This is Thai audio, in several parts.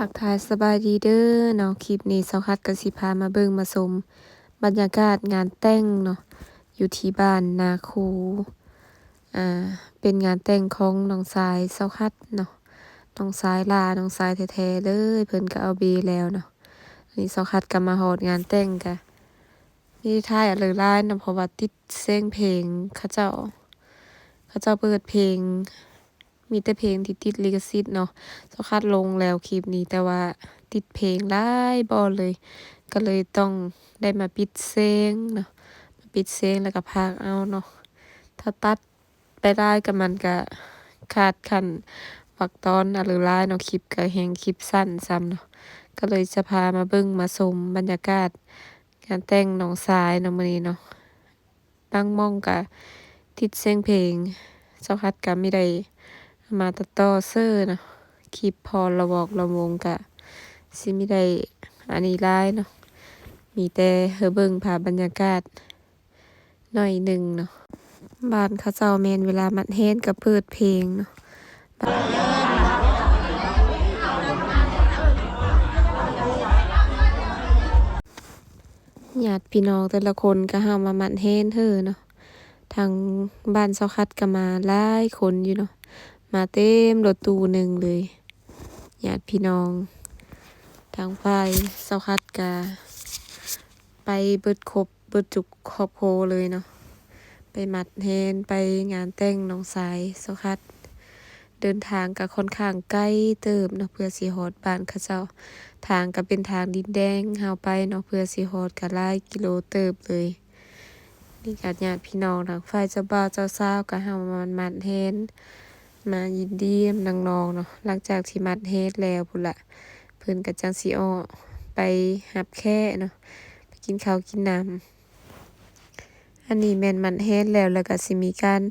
ทักทายสบายดีเด้อเนาะคลิปนี้เซาคัดก็สิพามาเบิ่งมาชมบรรยากาศงานแต่งเนาะอยู่ที่บ้านนาคูอ่าเป็นงานแต่งของน้องสายเซาคัดเนาะน้องสายน้องสายแท้ๆเลยเพิ่นก็เอาเบแล้วเนาะอันนี้เซาคัดก็มาฮอดงานแต่งก็มีท่ายอะไรหลายเนาะเพราะว่าติดเสียงเพลงเขาเจ้าเปิดเพลงมีแต่เพลงที่ติดลิขสิทธิ์เนาะเซาคัดลงแล้วคลิปนี้แต่ว่าติดเพลงหลายบ่เลย ก็เลยต้องได้มาปิดเสียงเนาะมาปิดเสียงแล้วก็พากเอาเนาะถ้าตัดไปได้ก็มันก็ขาดขั้นวรรคตอนอะไรหลายเนาะคลิปก็แฮงคลิปสั้นซ้ำเนาะก็เลยจะพามาเบิ่งมาชมบรรยากาศการแต่งน้องสายเนาะมื้อนี้เนาะบางหม้องก็ติดเสียงเพลงเจ้าคัดก็ไม่ได้เอามาตัดต่อเซ้อเนาะคลิปพอระบอกระวงก็สิไม่ได้อันนี้หลายเนาะ มีแต่เบิ่งภาพบรรยากาศหน่อยหนึ่งเนาะบ้านเขาเจ้าแม่นเวลามัดแฮนก็เปิดเพลงเนาะญาติพี่น้องแต่ละคนก็เฮามามัดแฮนเด้อเนาะทางบ้านเซาคัดก็มาหลายคนอยู่เนาะมาเต็มรถตู้หนึ่งเลยญาติพี่น้องทางฝ่ายเซาคัดก็ไปเบิดครบเบิดจุกครอบครัวเลยเนาะ ไปมัดแฮนไปงานแต่งน้องสายเซาคัดเดินทางก็ค่อนข้างไกลเติบเนาะเพื่อสิฮอดบ้านเขาเจ้าทางก็เป็นทางดินแดงเฮาไปเนาะเพื่อสิฮอดก็หลายกิโลเติบเลยนี่ก็ญาติพี่น้องทางฝ่ายเจ้าบ่าวเจ้าสาวก็เฮามามัดแฮนมายินดีนำน้องๆเนาะหลังจากที่มัดแฮนแล้วพุ่นล่ะเพิ่นก็จังสิอ้อไปรับแขกเนาะไปกินข้าวกินน้ำ อันนี้แม่นมันแฮดแล้วก็สิมีการ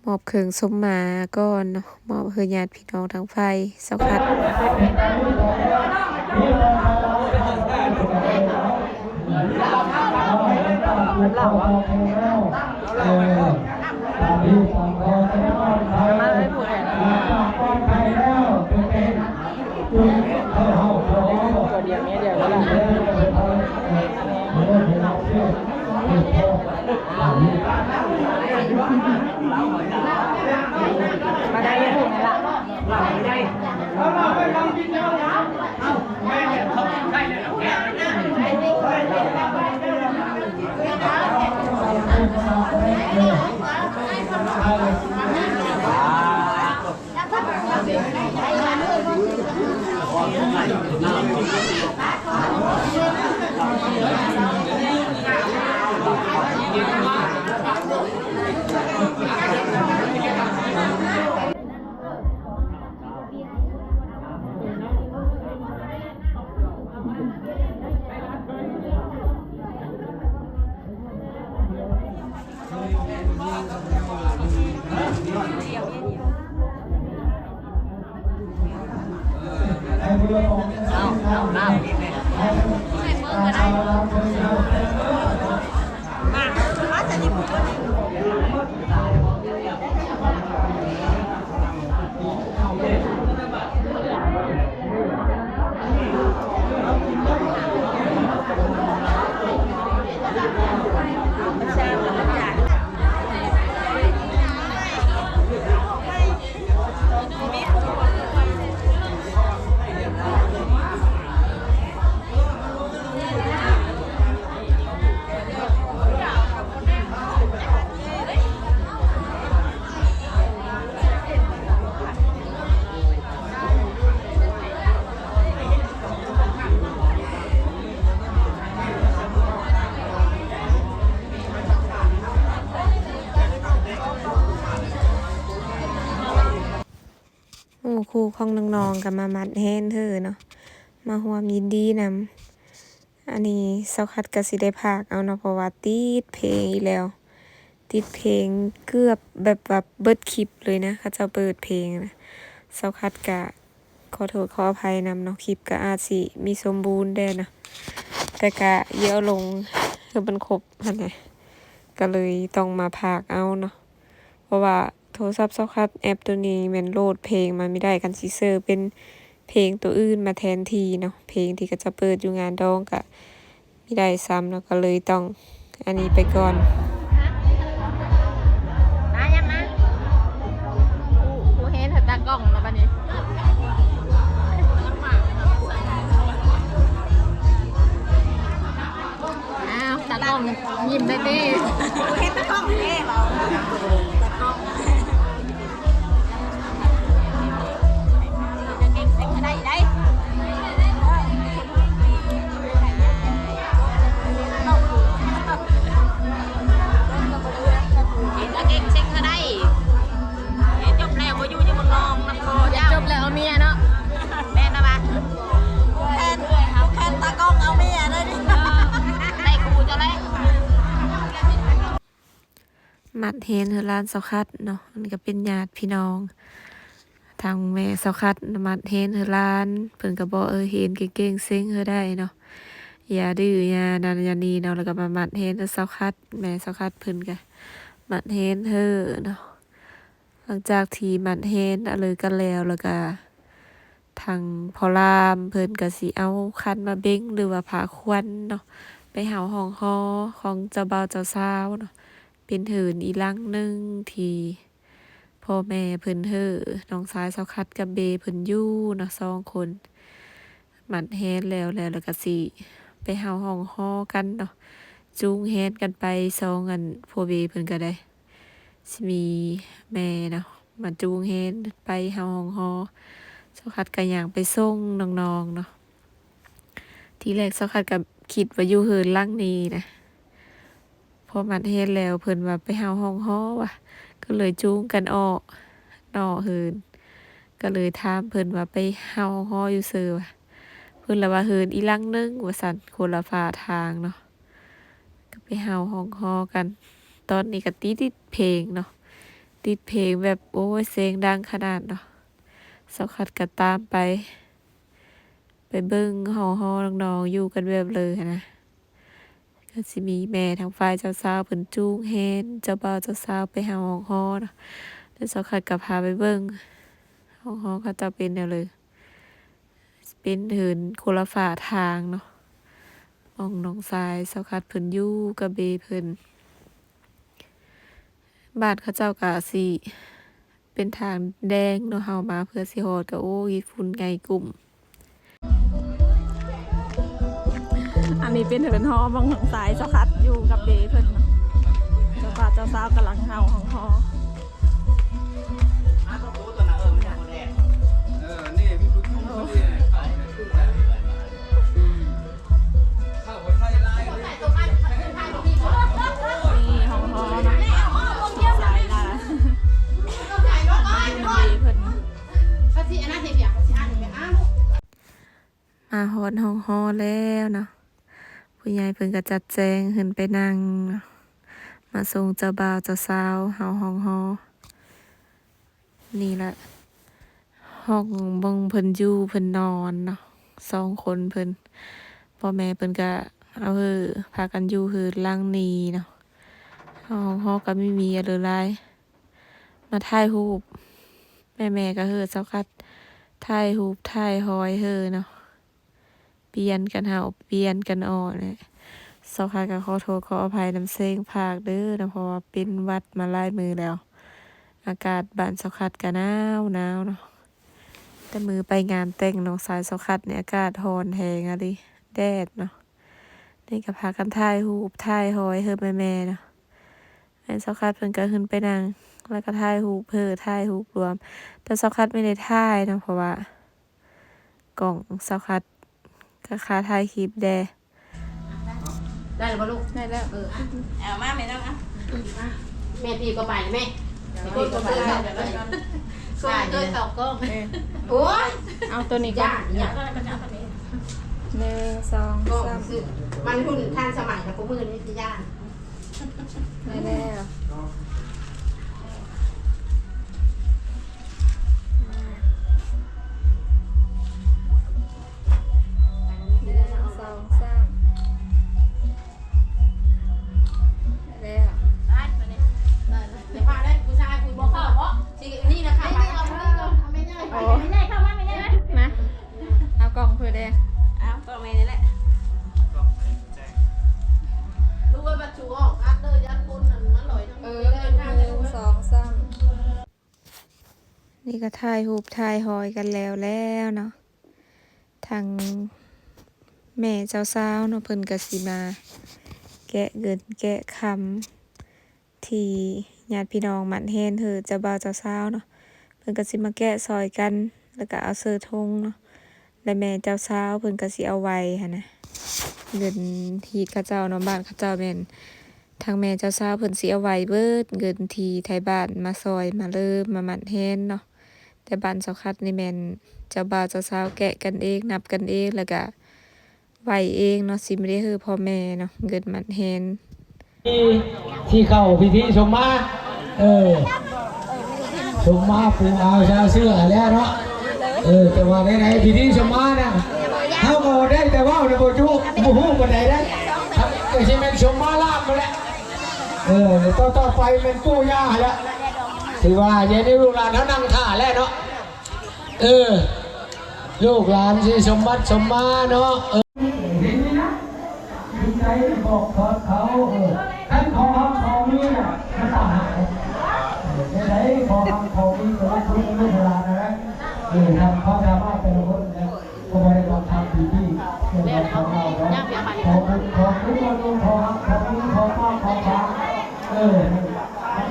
มอบเครื่องสมมาก่อนเนาะมอบให้ญาติพี่น้องทางฝ่ายเซาคัดมาได้ยังไงล่ะเราได้เราไปลองกินแล้วนะเอาแม่เขาได้เลยแเอาหน้านิดนึงใส่เมื่อก็ได้มาแต่นี่ผมก็ครูของน้องๆก็มามัดแฮนเธอเนาะมาร่วมยินดีนำอันนี้เซาคัดก็สิได้พากเอาเนาะเพราะว่าติดเพลงอีแล้วติดเพลงเกือบแบบว่าเบิดคลิปเลยนะเขาเจ้าเปิดเพลงนะเซาคัดก็ขอโทษขออภัยนำเนาะคลิปก็อาจสิมีสมบูรณ์ได้นะแต่ก็เยอะลงคือมันครบหั่นแหละก็เลยต้องมาพากเอาเนาะเพราะว่าโทรศัพท์เซาคัดแอปตัวนี้แม่นโหลดเพลงมาไม่ได้กันสิเซอร์เป็น เพลงตัวอื่นมาแทนที่เนาะเพลงที่ก็จะเปิดอยู่งานดองก็ไม่ได้ซ้ำแล้วก็เลยต้องอันนี้ไปก่อนนะยังนะกูเห็นเธอตากล้องแล้วบัดนี้อ้าวตากล้องยิ้มได้ดิกูเห็นตากล้องเท่เราตากล้องจะเก่งเซ็งได้ได้จบแล้วเอาเมียเนาะแม่นะบ้าแค่ตากล้องเอาเมียได้ดิได้กูจะเลยมัดเฮนเฮอร้านเซาคัดเนาะอันนี้ก็เป็นญาติพี่น้องทางแม่เซาคัดมัดเฮนเฮอร้านเพิ่นก็บอกเห็นเก่งๆเซ็งเฮอได้เนาะอย่าดื้ออย่านันอย่านีเนาะแล้วก็มามัดเฮนเซาคัดแม่เซาคัดเพิ่นก็มัดเฮนเฮอเนาะหลังจากที่มัดเฮนอะไรกันแล้วก็ทางพอรามเพิ่นก็สิเอาคันมาเบ้งหรือว่าผ้าควันเนาะไปเฮาห้องฮอของเจ้าบ่าวเจ้าสาวเนาะเป็นเถินอีหลังหนึงที่พ่อแม่เพิ่นน้องชายเซาคัดกับเบเพิ่นอยู่เนาะ2คนมัดเฮนแล้วก็สิไปเฮาห้องฮอกันเนาะจูงเฮนกันไป2อันพ่อเบเพิ่นก็ได้สิมีแม่เนาะมาจูงเฮนไปเฮาห้องฮอเซาคัดก็ย่างไปส่งน้องๆเนาะทีแรกเซาคัดก็คิดว่าอยู่เฮินหลังนี้นะพอมัดเฮนแล้วเพิ่นว่าไปเฮาห้องฮอว่ะก็เลยจูงกันออกนอกเฮินก็เลยถามเพิ่นว่าไปเฮาห้องฮออยู่ซื่อว่ะเพิ่นละว่าเฮินอีหลังนึงว่าซั่นคนละฝาทางเนาะก็ไปเฮาห้องฮอกันตอนนี้ก็ติดเพลงเนาะติดเพลงแบบโอ้ยเสียงดังขนาดเนาะเซาคัดก็ตามไปเบิ่งห้องฮอน้องๆอยู่กันแบบเลยนะก็สิมีแม่ทางฝ่ายเจ้าสาวเพิ่นจูงแฮนเจ้าบ่าวเจ้าสาวไปหาห้องฮอเนาะแล้วเซาคัดก็พาไปเบิ่งห้องฮอเขาจะเป็นแนวเลยเป็นเหินคนละฝาทางเนาะน้องชายเซาคัดเพิ่นอยู่กับเบเพิ่นบ้านเขาเจ้าก็สิเป็นทางแดงเนาะเฮามาเพื่อสิฮอดก็โอ้ยฝุ่นไงกลุ่มอันนี้เป็นเหินฮอบางสายเจ้าคัดอยู่กับเบเพิ่นเนาะเจ้าบ่าวเจ้าสาวกำลังเฮาของฮอนี่ห้องฮอเนาะสายลามาฮอดห้องฮอแล้วเนาะผู้ใหญ่เพิ่นก็จัดแจงขึ้นไปนั่งเนาะมาส่งเจ้าบ่าวเจ้าสาวเฮาห้องฮอนี่แหละห้องบงเพิ่นอยู่เพิ่นนอนเนาะ2คนเพิ่นพ่อแม่เพิ่นก็เอาพากันอยู่หลังนี้เนาะห้องฮอก็ไม่มีอะไรหลายมาถ่ายรูปแม่ก็เซาคัดถ่ายรูปถ่ายหอยเนาะเปลี่ยนกันเฮาเปลี่ยนกันออกเนี่ยเซาคัดก็ขอโทษขออภัยนำเสียงภาคเด้อนะเพราะว่าเป็นหวัดมาหลายมื้อแล้วอากาศบ้านเซาคัดก็หนาวเนาะแต่มือไปงานแต่งน้องสายเซาคัดเนี่ยอากาศร้อนแฮงอะดิแดดเนาะนี่ก็พากันถ่ายรูปถ่ายหอยแม่เนาะแม่เซาคัดเพิ่นก็ขึ้นไปนั่งแล้วก็ถ่ายรูปถ่ายรูปรวมแต่เซาคัดไม่ได้ถ่ายนะเพราะว่ากล่องเซาคัดก็ค่าถ่ายคลิปได้หรือเปล่าลูกได้แล้วเอามาแม่ต้องแม่ตีก็ไปแม่ตีก็ไปส่งด้วยตอกกล้องโอ้ยเอาตัวนี้ก่อน1 2 3มันหุ่นทันสมัยนะพวกมือนี่สิย่าได้แล้ว กล่องเพื่อเด้ อ้าวก็ไม่นี่แหละรู้ว่าบัตรชูออกอัดเลยยันคนนั่นมันลอยทั้ง 1 2 3 นี่ก็ถ่ายรูปถ่ายหอยกันแล้วเนาะทางแม่เจ้าสาวเนาะเพิ่นก็สิมาแกะเงินแกะคำที่ญาติพี่น้องมันแฮนเธอเจ้าบ่าวเจ้าสาวเนาะเพิ่นก็สิมาแกะซอยกันแล้วก็เอาเสื้อธงเนาะและแม่เจ้าสาวเพิ่นก็สิเอาไว้หั่นนะเงินที่เขาเจ้าเนาะบ้านเขาเจ้าแม่นทางแม่เจ้าสาวเพิ่นสิเอาไว้เบิดเงินที่ไทยบ้านมาซอยมาเริ่มมามันแฮนเนาะแต่บ้านเจ้าคัดนี่แม่นเจ้าบ่าวเจ้าสาวแกะกันเองนับกันเองแล้วก็ไว้เองเนาะสิไม่ได้คือพ่อแม่เนาะเงินมันแฮน ที่เข้าพิธีชมมาชมมาปูเอาชาเสื้อแล้วเนาะแต่ว่าไหนๆพิธีชมมาเนี่ยเขาก็ได้แต่ว่าในโบจูบูฮู้กันไหนได้ก็ใช่เป็นชมมาลาบมาแล้วต่อไปเป็นปู่ย่าแล้วถือว่าเย็นนี้ลูกหลานเขานั่งท่าแล้วเนาะลูกหลานที่สมบัติสมมาเนาะใจบอกเขาท่านของนี่นะมันต่างหากไหนของนี่ก็ว่าคุณไม่ฉลาดนะทำเขาสามารถเป็นคนก็ไม่ได้ทำดีที่เรื่องของเราเนาะของนี่ก็ดูของนี่ของมากของฟ้า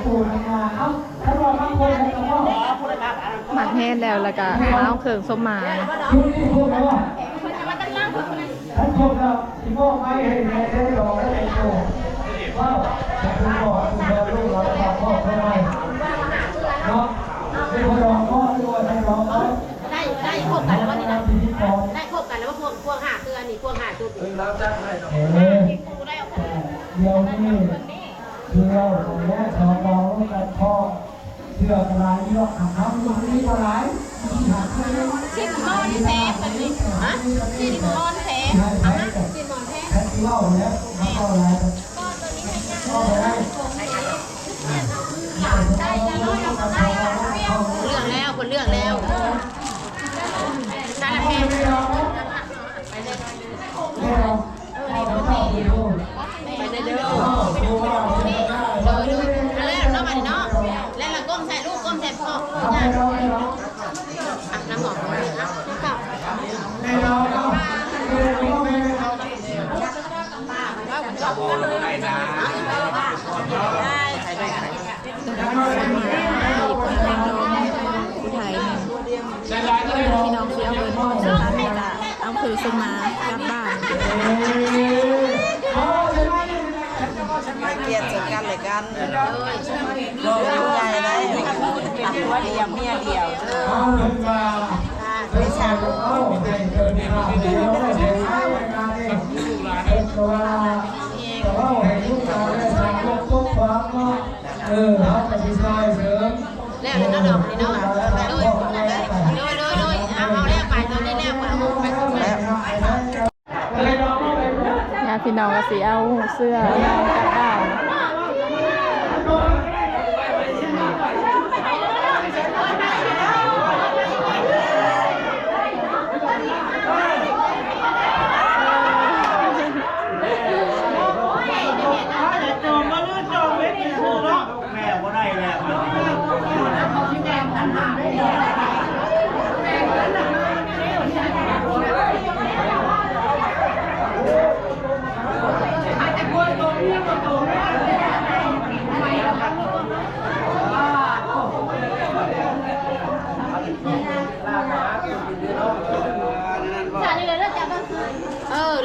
ปูนมาถ้าเราบางคนก็ว่า หมักแห้งแล้วก็เอาเครื่องส้มมา คุณนี่พูดว่าท่านชมเราที่มอบไม้ให้แม่ได้รอได้ในโชว์ว้าวจะคุณบอกคุณเดินลูกเราจะมอบให้ไหมเนาะเป็นคนรองมอบด้วยให้รองมอบได้ครบกันแล้วว่านี่นะได้ครบกันแล้วว่าพวกหาเตือนนี่พวกหาจุดนี่ เดี๋ยวนี้เที่ยวและชาวเรากันพอเชื่อกลายยกทำตรงนี้ก็หลาย ชิมมอนแท้แบบนี้ฮะชิมมอนแท้ชิมมอนแท้ แค่ที่เล่าเนี่ยมันก็หลายก็ไปได้ เรื่องแล้วคนเรื่องแล้วนั่นแหละแม่ ไปเด้อเด้อแล้วเนาะมาเนาะแล้วเราก้มใส่ลูกก้มใส่พ่อน้ำหอมนี่นะผู้ไทยพี่น้องที่เอาเงินพ่อจะทำนี่ละเอาคือส้มมากลับบ้านเกลียดกันเลยกันลูกใหญ่เลยตัดหัวเดียวเมียเดียวไม่ใช่ลูกเขาจะดีไซน์เสริม แล้วเลยน้องดอกนี่เนาะโดยเอาแรกไปตอนนี้แรกไปไปแล้ว ญาติพี่น้องก็สิเอาเสื้อน้องกลับบ้าน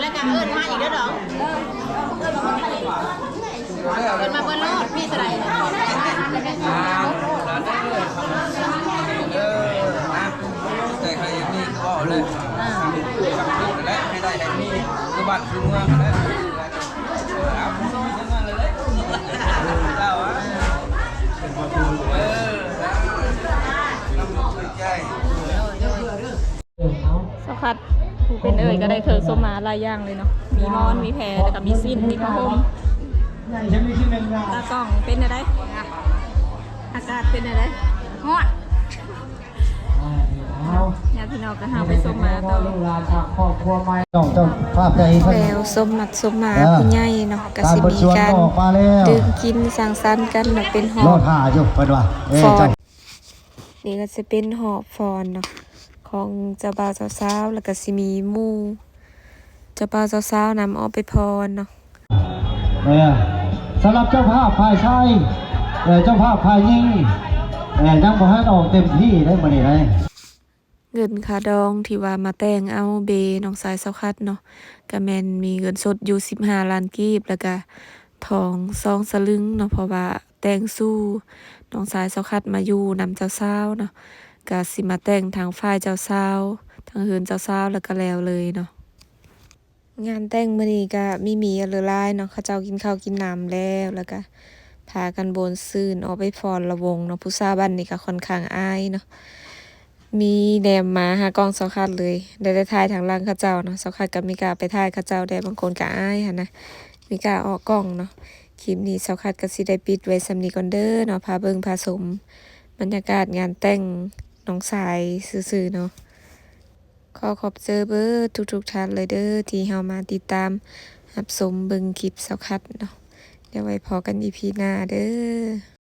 แล้วกันมาอีกแล้วดอกมาเบิ้ลรถพี่สไลด์แต่ใครยังมีก็เลยและให้ได้ให้มีคือบัตรคือเมืองแล้วครับทั้งนั้นเลยเจ้าอ่ะใจ สักพักผู้เป็นเอ่ยก็ได้เครื่องส้มมาหลายอย่างเลยเนาะมีมอนมีแพรแล้วก็มีสิ้นมีผ้าห่มตากล้องเป็นอะไรอากาศเป็นอะไรฮอด ญาติพี่น้องก็หาไปส่งมาต่อ ลูกหลานจากครอบครัวใหม่ต้องเจ้าภาพใจเพิ่น แล้วสมมัดสมหมาผู้ใหญ่เนาะก็สิมีการ ออกมาแล้ว ดื่มกินสังสรรค์กันเนาะเป็นหอ รอบ ถ่าอยู่เพิ่นว่าฟอ เจ้าน นี่ก็จะเป็นหอบฟอนเนาะของเจ้าบ่าวเจ้าสาวแล้วก็สิมีหมู่เจ้าบ่าวเจ้าสาวนำเอาไปพรเนาะ สำหรับเจ้าภาพฝ่ายชายเจ้าภาพฝ่ายหญิงยังบ่ทันออกเต็มที่ได้มื้อนี้ได้ เงินค่าดองที่ว่ามาแต่งเอาเบน้องสายเสาคัดเนาะก็แม่นมีเงินสดอยู่15ล้านกีบแล้วก็ทอง2สลึงเนาะเพราะว่าแต่งสู้น้องสายเสาคัดมาอยู่นำเจ้าสาวเนาะก็สิมาแต่งทางฝ่ายเจ้าสาวทางเฮือนเจ้าสาวแล้วก็แล้วเลยเนาะงานแต่งมื้อนี้ก็มีเหลือหลายเนาะเขาเจ้ากินข้าวกินน้ำแล้วก็พากันโบนซื่นออกไปฟ้อนระวงเนาะผู้สาวบ้านนี้ก็ค่อนข้างอายเนาะ มีแนมมาหากล้องเสาคัดเลยได้ถ่ายทางหล่างเขาเจ้าเนาะเสาคัดกับมิกาไปถ่ายเขาเจ้าได้บางคนก็อายหั่นนะมิกาออกกล้องเนาะคลิปนี้เสาคัดก็สิได้ปิดไว้สำนี้ก่อนเด้อเนาะพาเบิ่งพาชมบรรยากาศงานแต่งน้องสายซื่อๆเนาะขอขอบเจอเบอร์ทุกๆท่านเลยเด้อที่เฮามาติดตามรับชมเบิ่งคลิปเสาคัดเนาะเดี๋ยวไว้พอกัน EP หน้าเด้อ